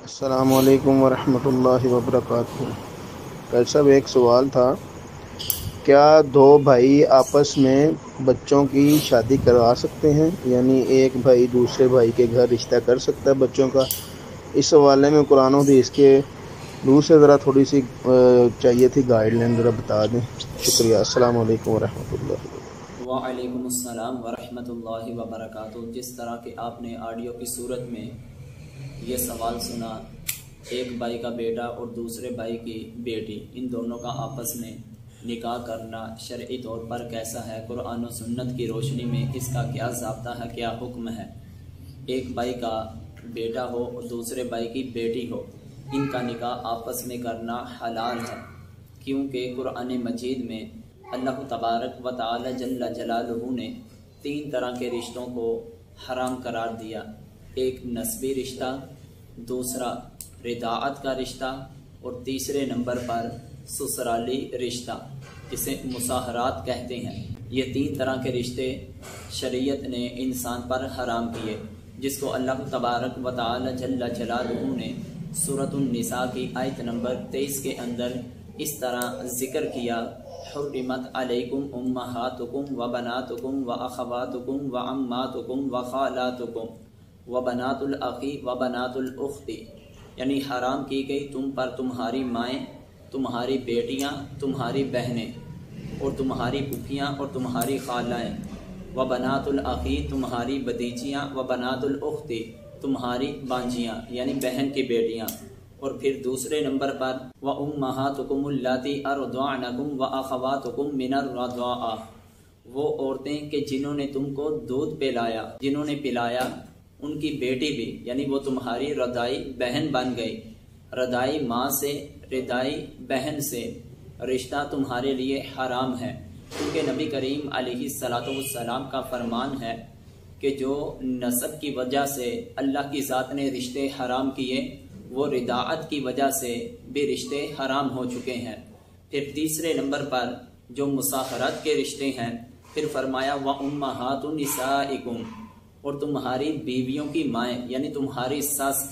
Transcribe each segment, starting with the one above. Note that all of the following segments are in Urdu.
السلام علیکم ورحمۃ اللہ وبرکاتہ۔ کل صاحب ایک سوال تھا، کیا دو بھائی آپس میں بچوں کی شادی کروا سکتے ہیں؟ یعنی ایک بھائی دوسرے بھائی کے گھر رشتہ کر سکتا ہے بچوں کا؟ اس حوالے میں قرآن و حدیث کے دور سے ذرا تھوڑی سی چاہیے تھی گائیڈ لائن، ذرا بتا دیں، شکریہ۔ السلام علیکم ورحمۃ اللہ۔ وعلیکم السلام ورحمۃ اللہ وبرکاتہ۔ جس طرح کہ آپ نے آڈیو کی صورت میں یہ سوال سنا، ایک بھائی کا بیٹا اور دوسرے بھائی کی بیٹی، ان دونوں کا آپس میں نکاح کرنا شرعی طور پر کیسا ہے؟ قرآن و سنت کی روشنی میں اس کا کیا ضابطہ ہے، کیا حکم ہے؟ ایک بھائی کا بیٹا ہو اور دوسرے بھائی کی بیٹی ہو، ان کا نکاح آپس میں کرنا حلال ہے، کیونکہ قرآن مجید میں اللہ تبارک و تعالی جل جلالہ نے 3 طرح کے رشتوں کو حرام قرار دیا۔ ایک نسبی رشتہ، دوسرا رضاعت کا رشتہ، اور تیسرے نمبر پر سسرالی رشتہ، جسے مصاہرات کہتے ہیں۔ یہ 3 طرح کے رشتے شریعت نے انسان پر حرام کیے، جس کو اللہ تبارک و تعالی جل جلالہ نے سورۃ النساء کی آیت نمبر 23 کے اندر اس طرح ذکر کیا: حرمت علیکم امہاتکم و بناتکم و اخواتکم و عماتکم و خالاتکم و بنات الاخی و بنات الاختی، یعنی حرام کی گئی تم پر تمہاری مائیں، تمہاری بیٹیاں، تمہاری بہنیں، اور تمہاری پھوپھیاں اور تمہاری خالائیں، و بنات الاخی، تمہاری بھتیجیاں، و بنات الاختی، تمہاری بانجیاں یعنی بہن کی بیٹیاں، اور پھر دوسرے نمبر پر وَأُمَّهَاتُكُمُ اللَّاتِي أَرْضَعْنَكُمْ وَأَخَوَاتُكُمْ مِنَ الرَّضَاعَةِ، وہ عورتیں کہ جنہوں نے تم کو دودھ پلایا، جنہوں نے پلایا، ان کی بیٹی بھی، یعنی وہ تمہاری رضائی بہن بن گئی۔ رضائی ماں سے، رضائی بہن سے رشتہ تمہارے لیے حرام ہے، کیونکہ نبی کریم علیہ السلام کا فرمان ہے کہ جو نسب کی وجہ سے اللہ کی ذات نے رشتے حرام کیے، وہ رضاعت کی وجہ سے بھی رشتے حرام ہو چکے ہیں۔ پھر تیسرے نمبر پر جو مصاہرت کے رشتے ہیں، پھر فرمایا وَأُمَّهَاتُ نِسَائِكُمْ، اور تمہاری بیویوں کی مائیں یعنی تمہاری ساس،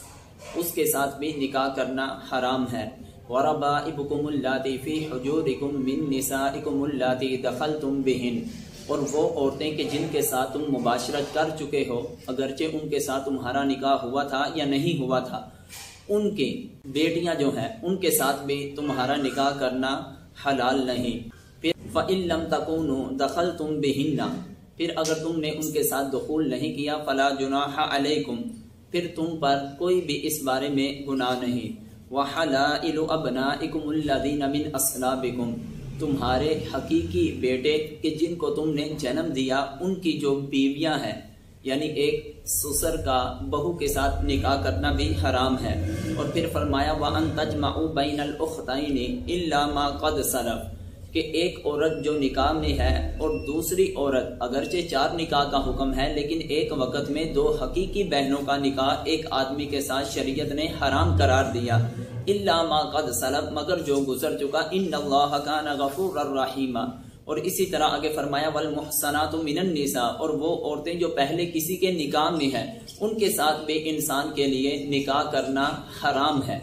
اس کے ساتھ بھی نکاح کرنا حرام ہے۔ وَرَبَائِبُكُمُ اللَّاتِي فِي حُجُورِكُم مِّن نِّسَائِكُمُ اللَّاتِي دَخَلْتُم بِهِنَّ، اور وہ عورتیں کہ جن کے ساتھ تم مباشرت کر چکے ہو، اگرچہ ان کے ساتھ تمہارا نکاح ہوا تھا یا نہیں ہوا تھا، ان کی بیٹیاں جو ہیں ان کے ساتھ بھی تمہارا نکاح کرنا حلال نہیں۔ پھر فَإِن لَّمْ تَكُونُوا دَخَلْتُم بِهِنَّ، پھر اگر تم نے ان کے ساتھ دخول نہیں کیا، فَلَا جُنَاحَ عَلَيْكُمْ، پھر تم پر کوئی بھی اس بارے میں گناہ نہیں۔ وَحَلَائِلُ أَبْنَائِكُمُ الَّذِينَ مِنْ أَصْلَابِكُمْ، تمہارے حقیقی بیٹے کہ جن کو تم نے جنم دیا، ان کی جو بیویاں ہیں، یعنی ایک سسر کا بہو کے ساتھ نکاح کرنا بھی حرام ہے۔ اور پھر فرمایا وَأَن تَجْمَعُوا بَيْنَ الْأُخْتَيْنِ إِلَّا مَا قَدْ سَلَفَ، کہ ایک عورت جو نکاح میں ہے اور دوسری عورت، اگرچہ 4 نکاح کا حکم ہے، لیکن ایک وقت میں 2 حقیقی بہنوں کا نکاح ایک آدمی کے ساتھ شریعت نے حرام قرار دیا۔ إِلَّا مَا قَدْ سَلَفَ، مگر جو گزر چکا، إِنَّ اللَّهَ كَانَ غَفُورًا رَحِيمًا۔ اور اسی طرح آگے فرمایا والمحصنات من النساء، اور وہ عورتیں جو پہلے کسی کے نکاح میں ہیں، ان کے ساتھ بھی انسان کے لیے نکاح کرنا حرام ہے۔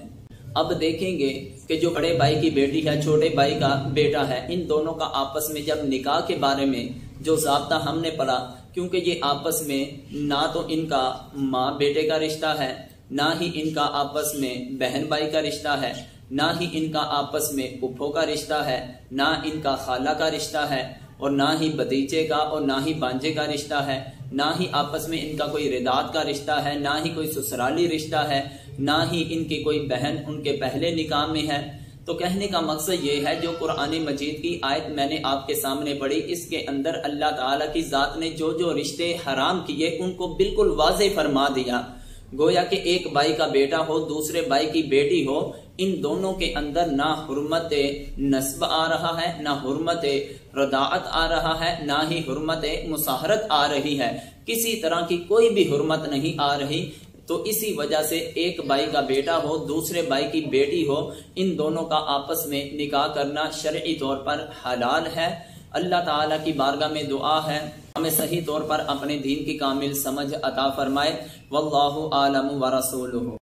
اب دیکھیں گے کہ جو بڑے بھائی کی بیٹی ہے، چھوٹے بھائی کا بیٹا ہے، ان دونوں کا آپس میں جب نکاح کے بارے میں جو ضابطہ ہم نے پڑھا، کیونکہ یہ آپس میں نہ تو ان کا ماں بیٹے کا رشتہ ہے، نہ ہی ان کا آپس میں بہن بھائی کا رشتہ ہے، نہ ہی ان کا آپس میں پھپھو کا رشتہ ہے، نہ ان کا خالہ کا رشتہ ہے، اور نہ ہی بھتیجے کا اور نہ ہی بانجے کا رشتہ ہے، نہ ہی آپس میں ان کا کوئی رضاعت کا رشتہ ہے، نہ ہی کوئی سسرالی رشتہ ہے، نہ ہی ان کی کوئی بہن ان کے پہلے نکاح میں ہے۔ تو کہنے کا مقصد یہ ہے، جو قرآن مجید کی آیت میں نے آپ کے سامنے پڑھی، اس کے اندر اللہ تعالیٰ کی ذات نے جو جو رشتے حرام کیے ان کو بالکل واضح فرما دیا۔ گویا کہ ایک بھائی کا بیٹا ہو، دوسرے بھائی کی بیٹی ہو، ان دونوں کے اندر نہ حرمت نسب آ رہا ہے، نہ حرمت رضاعت آ رہا ہے، نہ ہی حرمت مصاہرت آ رہی ہے، کسی طرح کی کوئی بھی حرمت نہیں آ رہی۔ تو اسی وجہ سے ایک بھائی کا بیٹا ہو، دوسرے بھائی کی بیٹی ہو، ان دونوں کا آپس میں نکاح کرنا شرعی طور پر حلال ہے۔ اللہ تعالیٰ کی بارگاہ میں دعا ہے ہمیں صحیح طور پر اپنے دین کی کامل سمجھ عطا فرمائے۔ واللہ عالم ورسولہ۔